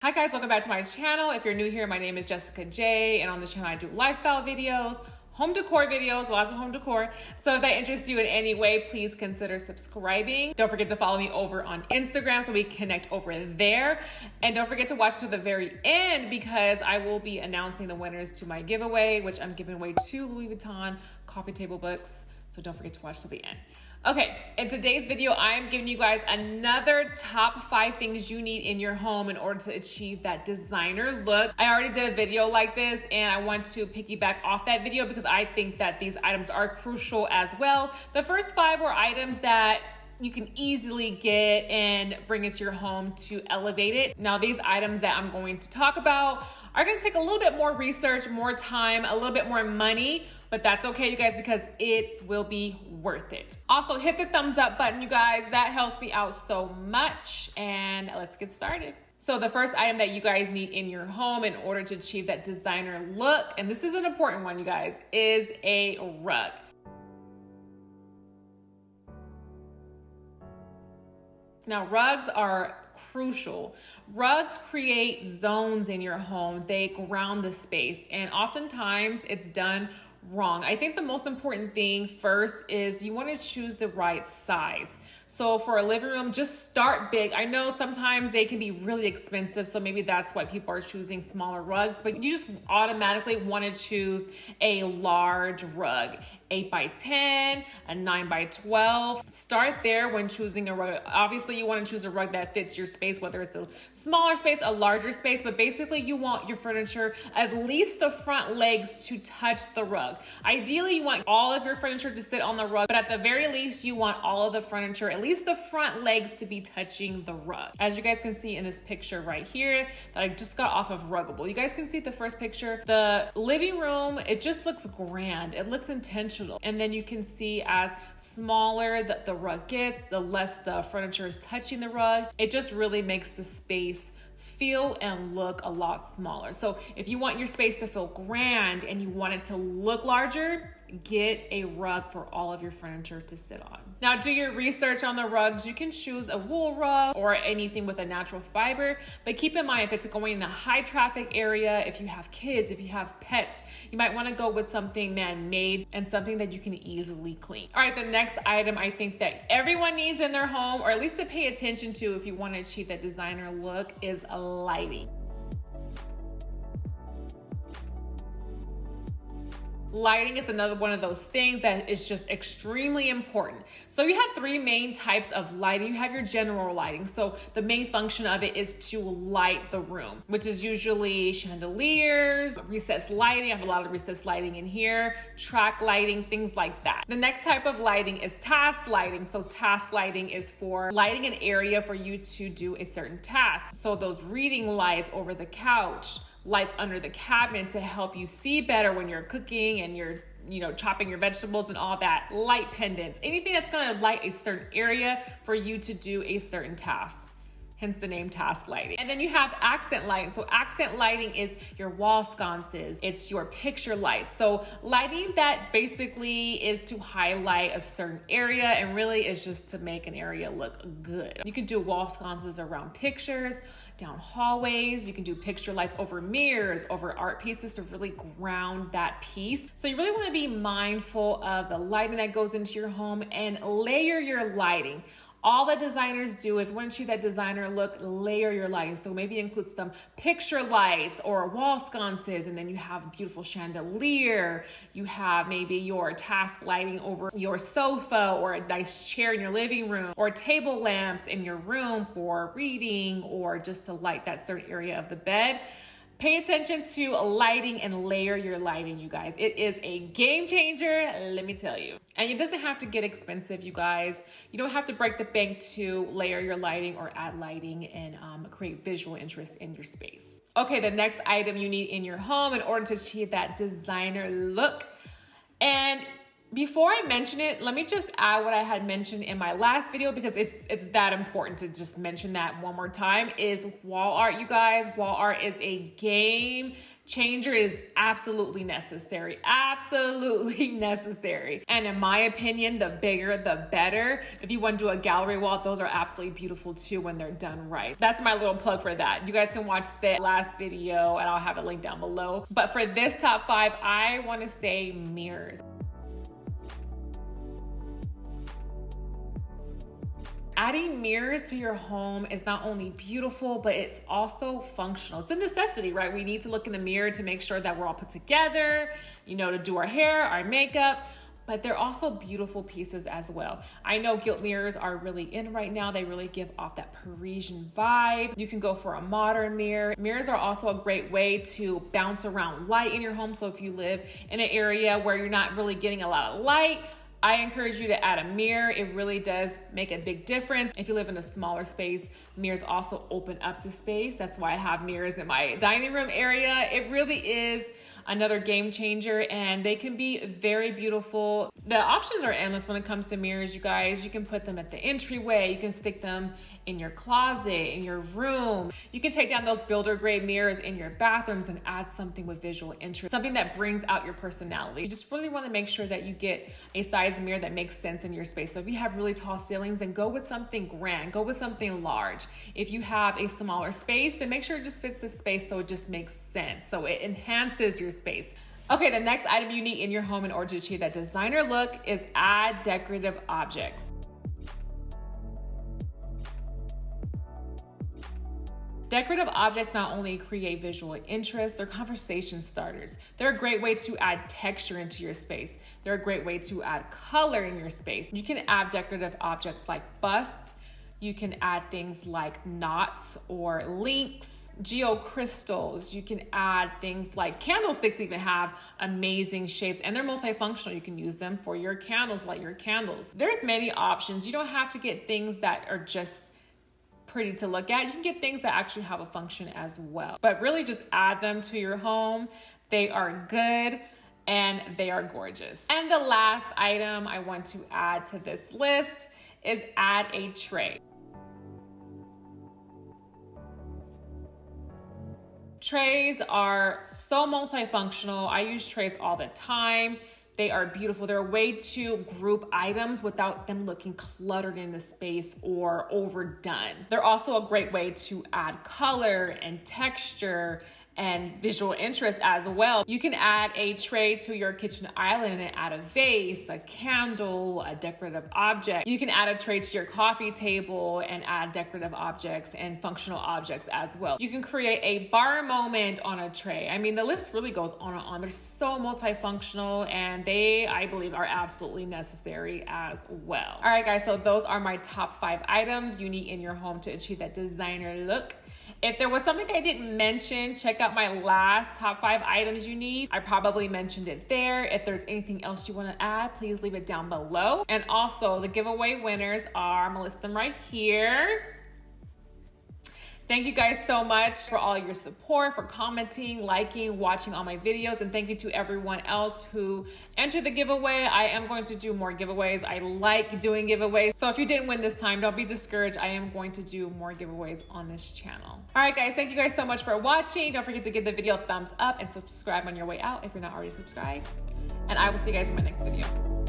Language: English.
Hi guys, welcome back to my channel. If you're new here, my name is Jessica J, and on this channel I do lifestyle videos, home decor videos, lots of home decor. So if that interests you in any way, please consider subscribing. Don't forget to follow me over on Instagram so we connect over there. And don't forget to watch to the very end because I will be announcing the winners to my giveaway, which I'm giving away 2 Louis Vuitton coffee table books. So don't forget to watch to the end. Okay, in today's video, I'm giving you guys another top 5 things you need in your home in order to achieve that designer look. I already did a video like this and I want to piggyback off that video because I think that these items are crucial as well. The first 5 were items that you can easily get and bring into your home to elevate it. Now, these items that I'm going to talk about are gonna take a little bit more research, more time, a little bit more money, but that's okay, you guys, because it will be worth it. Also, hit the thumbs up button, you guys. That helps me out so much, and let's get started. So the first item that you guys need in your home in order to achieve that designer look, and this is an important one, you guys, is a rug. Now, rugs are crucial. Rugs create zones in your home. They ground the space, and oftentimes it's done wrong. I think the most important thing first is you want to choose the right size. So for a living room, just start big. I know sometimes they can be really expensive, so maybe that's why people are choosing smaller rugs, but you just automatically want to choose a large rug. 8x10, a 9x12. Start there when choosing a rug. Obviously, you want to choose a rug that fits your space, whether it's a smaller space, a larger space, but basically you want your furniture, at least the front legs, to touch the rug. Ideally, you want all of your furniture to sit on the rug, but at the very least, you want all of the furniture, at least the front legs, to be touching the rug. As you guys can see in this picture right here that I just got off of Ruggable, you guys can see the first picture. The living room, it just looks grand. It looks intentional. And then you can see as smaller that the rug gets, the less the furniture is touching the rug. It just really makes the space feel and look a lot smaller. So if you want your space to feel grand and you want it to look larger, get a rug for all of your furniture to sit on. Now, do your research on the rugs. You can choose a wool rug or anything with a natural fiber, but keep in mind if it's going in a high traffic area, if you have kids, if you have pets, you might want to go with something man-made and something that you can easily clean. All right, the next item I think that everyone needs in their home, or at least to pay attention to if you want to achieve that designer look, is lighting. Lighting is another one of those things that is just extremely important. So you have 3 main types of lighting. You have your general lighting. So the main function of it is to light the room, which is usually chandeliers, recessed lighting. I have a lot of recessed lighting in here, track lighting, things like that. The next type of lighting is task lighting. So task lighting is for lighting an area for you to do a certain task. So those reading lights over the couch, lights under the cabinet to help you see better when you're cooking and you're chopping your vegetables and all that. Light pendants, anything that's going to light a certain area for you to do a certain task. Hence the name task lighting. And then you have accent lighting. So accent lighting is your wall sconces. It's your picture lights. So lighting that basically is to highlight a certain area and really is just to make an area look good. You can do wall sconces around pictures, down hallways. You can do picture lights over mirrors, over art pieces to really ground that piece. So you really want to be mindful of the lighting that goes into your home and layer your lighting. All the designers do, if you want to achieve that designer look, layer your lighting. So maybe include some picture lights or wall sconces, and then you have a beautiful chandelier. You have maybe your task lighting over your sofa or a nice chair in your living room, or table lamps in your room for reading or just to light that certain area of the bed. Pay attention to lighting and layer your lighting, you guys. It is a game changer, let me tell you. And it doesn't have to get expensive, you guys. You don't have to break the bank to layer your lighting or add lighting and create visual interest in your space. Okay, the next item you need in your home in order to achieve that designer look. And Before I mention it, let me just add what I had mentioned in my last video, because it's that important to just mention that one more time, is wall art, you guys. Wall art is a game changer. Is absolutely necessary. Absolutely necessary. And in my opinion, the bigger, the better. If you want to do a gallery wall, those are absolutely beautiful too when they're done right. That's my little plug for that. You guys can watch the last video and I'll have a link down below. But for this top 5, I want to say mirrors. Adding mirrors to your home is not only beautiful, but it's also functional. It's a necessity, right? We need to look in the mirror to make sure that we're all put together, you know, to do our hair, our makeup, but they're also beautiful pieces as well. I know gilt mirrors are really in right now. They really give off that Parisian vibe. You can go for a modern mirror. Mirrors are also a great way to bounce around light in your home. So if you live in an area where you're not really getting a lot of light, I encourage you to add a mirror. It really does make a big difference. If you live in a smaller space, mirrors also open up the space. That's why I have mirrors in my dining room area. It really is another game changer, and they can be very beautiful. The options are endless when it comes to mirrors, you guys. You can put them at the entryway. You can stick them in your closet, in your room. You can take down those builder grade mirrors in your bathrooms and add something with visual interest, something that brings out your personality. You just really want to make sure that you get a size mirror that makes sense in your space. So if you have really tall ceilings, then go with something grand, go with something large. If you have a smaller space, then make sure it just fits the space so it just makes sense. So it enhances your space. Okay, the next item you need in your home in order to achieve that designer look is add decorative objects. Decorative objects not only create visual interest, they're conversation starters. They're a great way to add texture into your space. They're a great way to add color in your space. You can add decorative objects like busts. You can add things like knots or links, geocrystals. You can add things like candlesticks, even have amazing shapes, and they're multifunctional. You can use them for your candles, light your candles. There's many options. You don't have to get things that are just pretty to look at. You can get things that actually have a function as well. But really just add them to your home. They are good and they are gorgeous. And the last item I want to add to this list is add a tray. Trays are so multifunctional. I use trays all the time. They are beautiful. They're a way to group items without them looking cluttered in the space or overdone. They're also a great way to add color and texture and visual interest as well. You can add a tray to your kitchen island and add a vase, a candle, a decorative object. You can add a tray to your coffee table and add decorative objects and functional objects as well. You can create a bar moment on a tray. I mean, the list really goes on and on. They're so multifunctional and they, I believe, are absolutely necessary as well. All right, guys, so those are my top 5 items you need in your home to achieve that designer look. If there was something I didn't mention, check out my last top 5 items you need. I probably mentioned it there. If there's anything else you want to add, please leave it down below. And also the giveaway winners are, I'm gonna list them right here. Thank you guys so much for all your support, for commenting, liking, watching all my videos, and thank you to everyone else who entered the giveaway. I am going to do more giveaways. I like doing giveaways. So if you didn't win this time, don't be discouraged. I am going to do more giveaways on this channel. All right, guys, thank you guys so much for watching. Don't forget to give the video a thumbs up and subscribe on your way out if you're not already subscribed. And I will see you guys in my next video.